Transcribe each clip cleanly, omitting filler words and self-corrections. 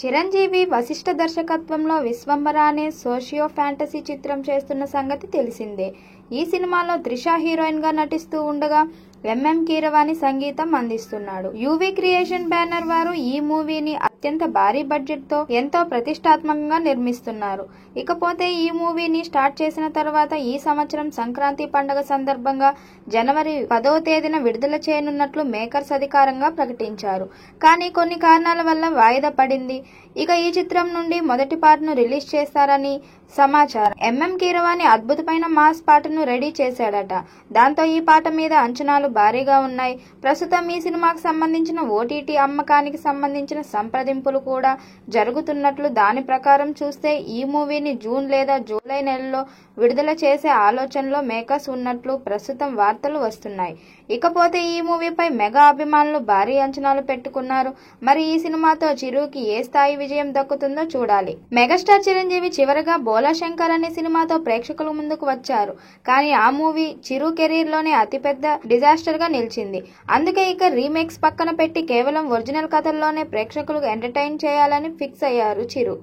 చిరంజీవి వశిష్ఠ దర్శకత్వంలో విశ్వంబర అనే socio fantasy చిత్రం చేస్తున్న సంగతి తెలిసిందే. ఈ సినిమాలో త్రిష హీరోయిన్ గా నటిస్తూ ఉండగా ఎంఎం కీరవాణి సంగీతం అందిస్తున్నాడు. యువి క్రియేషన్ బ్యానర్ వారు ఈ మూవీని అత్యంత భారీ బడ్జెట్ తో ఎంతో ప్రతిష్టాత్మకంగా నిర్మిస్తున్నారు. ఇకపోతే ఈ మూవీని స్టార్ట్ చేసిన తర్వాత ఈ సంవత్సరం సంక్రాంతి పండుగ సందర్భంగా జనవరి 10వ తేదీన విడుదల చేయనున్నట్లు మేకర్స్ అధికారంగా ప్రకటించారు. కానీ కొన్ని కారణాల వల్ల వాయిదా పడింది. ఇక ఈ చిత్రం నుండి మొదటి పార్ట్ ను రిలీజ్ చేస్తారని సమాచారం. ఎంఎం కీరవాణి అద్భుతమైన మాస్ పాటను రెడీ చేశాడట. దాంతో ఈ పాట మీద అంచనాలు భారీగా ఉన్నాయి. ప్రస్తుతం ఈ సినిమాకు సంబంధించిన ఓటీటీ అమ్మకానికి సంబంధించిన సంప్రదింపులు కూడా జరుగుతున్నట్లు, దాని ప్రకారం చూస్తే ఈ మూవీని జూన్ లేదా జూలై నెలలో విడుదల చేసే ఆలోచనలో మేకర్స్ ఉన్నట్లు ప్రస్తుతం వార్తలు వస్తున్నాయి. ఇకపోతే ఈ మూవీపై మెగా అభిమానులు భారీ అంచనాలు పెట్టుకున్నారు. మరి ఈ సినిమాతో చిరుకి ఏ స్థాయి విజయం దక్కుతుందో చూడాలి. మెగాస్టార్ చిరంజీవి చివరగా బోలా శంకర్ అనే సినిమాతో ప్రేక్షకుల ముందుకు వచ్చారు. కానీ ఆ మూవీ చిరు కెరీర్ లోనే అతిపెద్ద డిజాస్టర్ గా నిలిచింది. అందుకే ఇక రీమేక్స్ పక్కన పెట్టి కేవలం ఒరిజినల్ కథల్లోనే ప్రేక్షకులకు ఎంటర్టైన్ చేయాలని ఫిక్స్ అయ్యారు చిరు.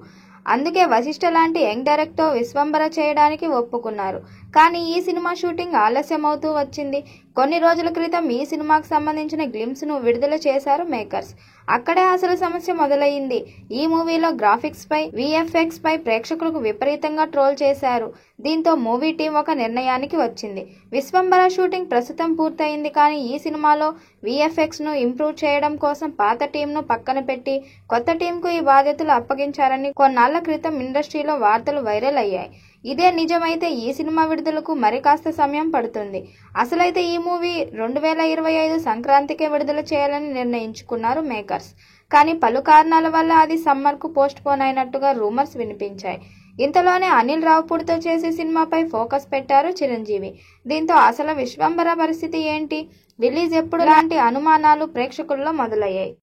అందుకే వశిష్ఠ లాంటి యంగ్ డైరెక్టర్ విశ్వంబర చేయడానికి ఒప్పుకున్నారు. కానీ ఈ సినిమా షూటింగ్ ఆలస్యమవుతూ వచ్చింది. కొన్ని రోజుల క్రితం ఈ సినిమాకు సంబంధించిన గ్లిమ్స్ ను విడుదల చేశారు మేకర్స్. అక్కడే అసలు సమస్య మొదలైంది. ఈ మూవీలో గ్రాఫిక్స్ పై, విఎఫ్ఎక్స్ పై ప్రేక్షకులకు విపరీతంగా ట్రోల్ చేశారు. దీంతో మూవీ టీం ఒక నిర్ణయానికి వచ్చింది. విశ్వంబర షూటింగ్ ప్రస్తుతం పూర్తయింది. కానీ ఈ సినిమాలో విఎఫ్ఎక్స్ ను ఇంప్రూవ్ చేయడం కోసం పాత టీం ను పక్కన పెట్టి కొత్త టీం కు ఈ బాధ్యతలు అప్పగించారని కొన్నాళ్ల క్రితం ఇండస్ట్రీలో వార్తలు వైరల్ అయ్యాయి. ఇదే నిజమైతే ఈ సినిమా విడుదలకు మరి కాస్త సమయం పడుతుంది. అసలైతే ఈ మూవీ 2025 సంక్రాంతికే విడుదల చేయాలని నిర్ణయించుకున్నారు మేకర్స్. కానీ పలు కారణాల వల్ల అది సమ్మర్ కు పోస్ట్ పోన్ అయినట్టుగా రూమర్స్ వినిపించాయి. ఇంతలోనే అనిల్ రావుపూడితో చేసే సినిమాపై ఫోకస్ పెట్టారు చిరంజీవి. దీంతో అసలు విశ్వంబర పరిస్థితి ఏంటి, రిలీజ్ ఎప్పుడు లాంటి అనుమానాలు ప్రేక్షకుల్లో మొదలయ్యాయి.